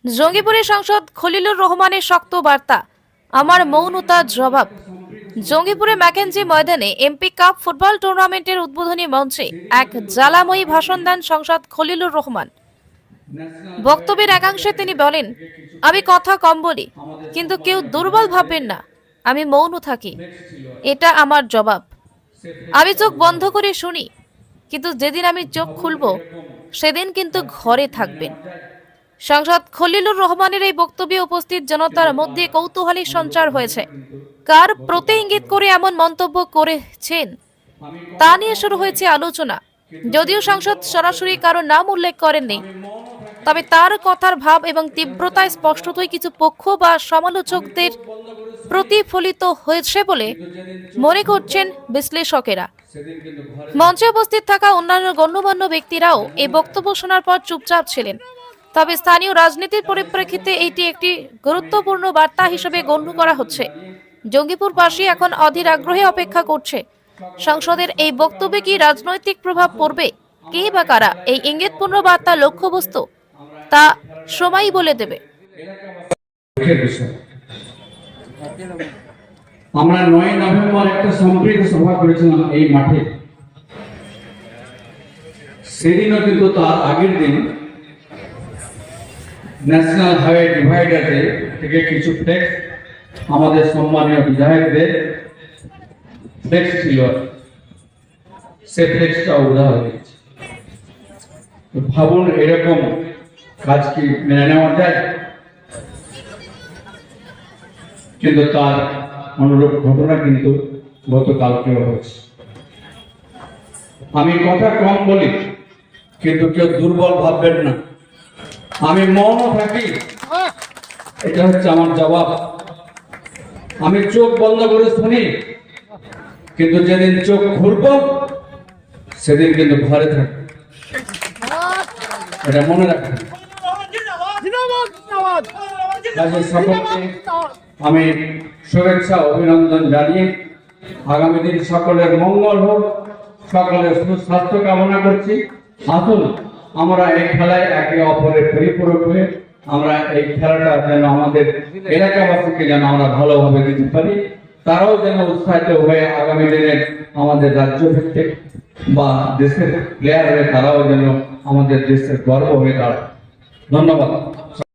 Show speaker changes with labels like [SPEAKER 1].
[SPEAKER 1] জঙ্গিপুরের সাংসদ খলিলুর রহমানের শক্ত বার্তা, আমার মৌনতা জবাব। জঙ্গিপুরে ম্যাকেঞ্জি ময়দানে এমপি কাপ ফুটবল টুর্নামেন্টের উদ্বোধনী মঞ্চে এক জ্বালাময়ী ভাষণ দেন সাংসদ খলিলুর রহমান। বক্তব্যের একাংশে তিনি বলেন, আমি কথা কম বলি, কিন্তু কেউ দুর্বল ভাববেন না, আমি মৌন থাকি, এটা আমার জবাব। আমি চোখ বন্ধ করে শুনি, কিন্তু যেদিন আমি চোখ খুলব সেদিন কিন্তু ঘরে থাকবেন। সাংসদ খলিলুর রহমানের এই বক্তব্যে উপস্থিত জনতার মধ্যে কৌতূহলের সঞ্চার হয়েছে। কার প্রতি ইঙ্গিত করে এমন মন্তব্য করেছেন তা নিয়ে শুরু হয়েছে আলোচনা। যদিও সাংসদ সরাসরি কারো নাম উল্লেখ করেননি, তবে তার কথার ভাব এবং তীব্রতায় স্পষ্টতই কিছু পক্ষ বা সমালোচকদের প্রতিফলিত হয়েছে বলে মনে করছেন বিশ্লেষকেরা। মঞ্চে উপস্থিত থাকা অন্যান্য গণ্যমান্য ব্যক্তিরাও এই বক্তব্য শোনার পর চুপচাপ ছিলেন। তবে স্থানীয় রাজনীতির পরিপ্রেক্ষিতে এটি একটি গুরুত্বপূর্ণ বার্তা হিসেবে গণ্য করা হচ্ছে। জঙ্গিপুরবাসী এখন অধীর আগ্রহে অপেক্ষা করছে সংসদের এই বক্তব্যে কি রাজনৈতিক প্রভাব পড়বে, কে বা কারা এই ইঙ্গিতপূর্ণ বার্তা লক্ষ্যবস্তু তা সময়ই বলে দেবে।
[SPEAKER 2] আমরা 9 নভেম্বর একটা সম্প্রীত সভা করেছিলাম এই মাঠে। সেদিনও কিন্তু তার আগের দিন ন্যাশনাল হাইওয়ে ডিভাইডারে থেকে কিছু ফ্লেক্স আমাদের সম্মানীয় বিধায়কদের ফ্লেক্স ছিল, সে ফ্লেক্সটা উড়া হয়ে গেছে। ভাবুন, এরকম কাজ কি মেনে নেওয়া যায়? কিন্তু তার অনুরূপ ঘটনা কিন্তু গতকালকেও হয়েছে। আমি কথা কম বলি, কিন্তু কেউ দুর্বল ভাববেন না, আমি মৌন থাকি, এটা হচ্ছে আমার জবাব। আমি চোখ বন্ধ করে শুনি, কিন্তু যেদিন চোখ খুলব সেদিন কিন্তু ঘরে থাকি, এটা মনে রাখবেন। সকলকে আমি শুভেচ্ছা অভিনন্দন জানিয়ে আগামী দিন সকলের মঙ্গল হোক, সকলের সুস্বাস্থ্য কামনা করছি। আসুন আমরা এই খেলায় একে অপরের পরিপূরক হয়ে আমরা এই খেলাটা যেন আমাদের এলাকাবাসীকে যেন আমরা ভালোভাবে দিতে পারি, তারাও যেন উৎসাহিত হয়ে আগামী দিনের আমাদের রাজ্য ভিত্তিক বা দেশের প্লেয়ার হয়ে তারাও যেন আমাদের দেশের গর্ব হয়ে দাঁড়ায়। ধন্যবাদ।